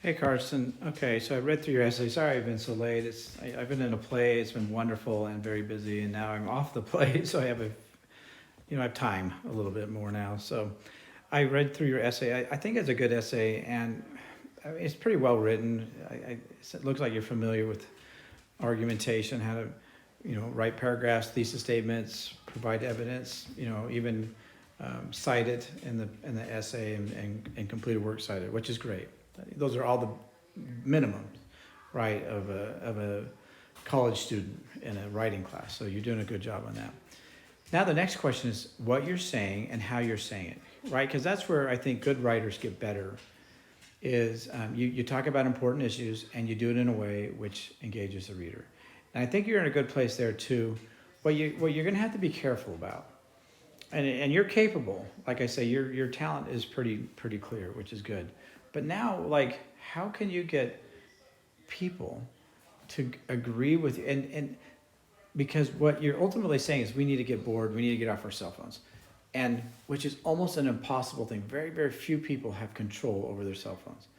Hey Carson. Okay, so I read through your essay. Sorry I've been so late. I've been in a play. It's been wonderful and very busy, and now I'm off the play, so I have time a little bit more now. So I read through your essay. I think it's a good essay, and I mean, it's pretty well written. It looks like you're familiar with argumentation, how to, write paragraphs, thesis statements, provide evidence. Even cite it in the essay and complete a work cited, which is great. Those are all the minimums, right, of a college student in a writing class. So you're doing a good job on that. Now the next question is what you're saying and how you're saying it, right? Because that's where I think good writers get better. Is you talk about important issues and you do it in a way which engages the reader. And I think you're in a good place there too. What you're going to have to be careful about, and you're capable. Like I say, your talent is pretty clear, which is good. But now, like, how can you get people to agree with you? And because what you're ultimately saying is we need to get bored, we need to get off our cell phones, and which is almost an impossible thing. Very few people have control over their cell phones.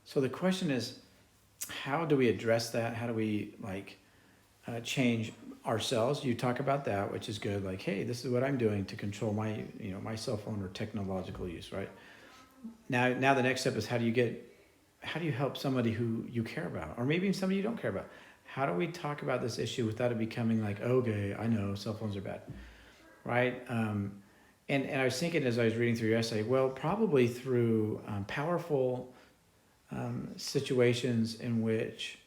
So the question is, how do we address that? How do we change ourselves? You talk about that, which is good. Like, hey, this is what I'm doing to control my cell phone or technological use, right? Now the next step is how do you help somebody who you care about, or maybe somebody you don't care about? How do we talk about this issue without it becoming like, okay, I know cell phones are bad, right? And I was thinking as I was reading through your essay, well, probably through powerful situations in which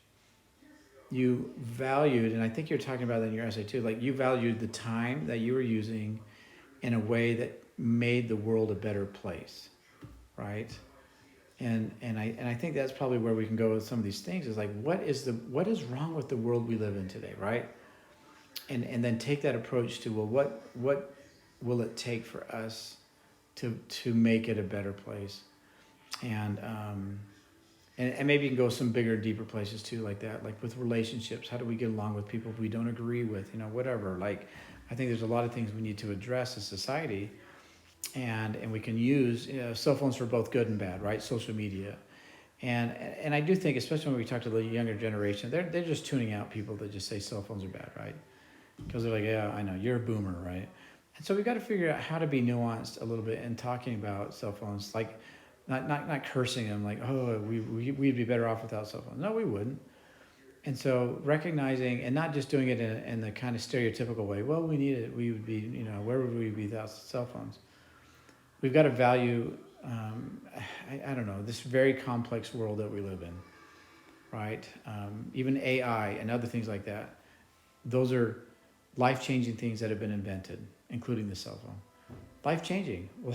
you valued, and I think you're talking about that in your essay too, like you valued the time that you were using in a way that made the world a better place, right? And I think that's probably where we can go with some of these things is like what is wrong with the world we live in today, right? And then take that approach to, well, what will it take for us to make it a better place? And and maybe you can go some bigger, deeper places too, like that, like with relationships. How do we get along with people we don't agree with? Whatever. Like, I think there's a lot of things we need to address as society, and we can use cell phones for both good and bad, right? Social media, and I do think, especially when we talk to the younger generation, they're just tuning out people that just say cell phones are bad, right? Because they're like, yeah, I know you're a boomer, right? And so we got to figure out how to be nuanced a little bit in talking about cell phones, like not cursing them, like, oh, we'd be better off without cell phones. No, we wouldn't. And so recognizing and not just doing it in the kind of stereotypical way. Well, we need it. We would be, where would we be without cell phones? We've got to value, I don't know, this very complex world that we live in, right? Even AI and other things like that. Those are life-changing things that have been invented, including the cell phone. Life-changing. Well,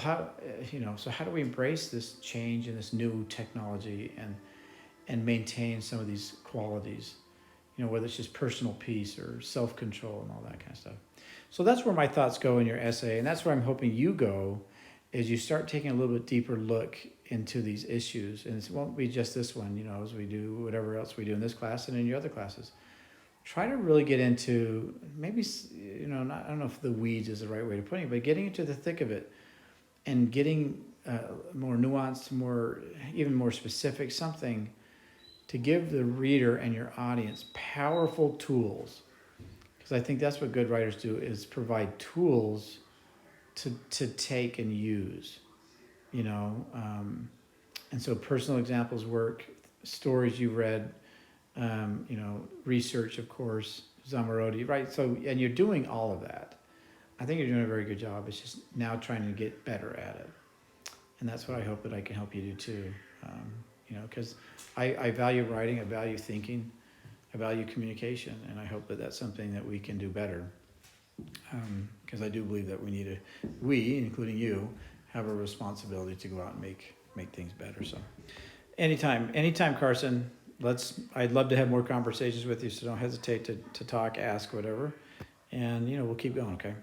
so how do we embrace this change and this new technology and maintain some of these qualities? Whether it's just personal peace or self-control and all that kind of stuff. So that's where my thoughts go in your essay, and that's where I'm hoping you go as you start taking a little bit deeper look into these issues. And it won't be just this one, as we do whatever else we do in this class and in your other classes. Try to really get into maybe, I don't know if the weeds is the right way to put it, but getting into the thick of it and getting more nuanced, even more specific, something to give the reader and your audience powerful tools. Because I think that's what good writers do, is provide tools to take and use, and so personal examples work, stories you read, research, of course, Zamarodi, right? So, and you're doing all of that. I think you're doing a very good job. It's just now trying to get better at it. And that's what I hope that I can help you do too. Because I value writing, I value thinking, I value communication, and I hope that that's something that we can do better. Because I do believe that we, including you, have a responsibility to go out and make things better. So anytime, Carson, I'd love to have more conversations with you, so don't hesitate to talk, ask, whatever. And, we'll keep going, okay?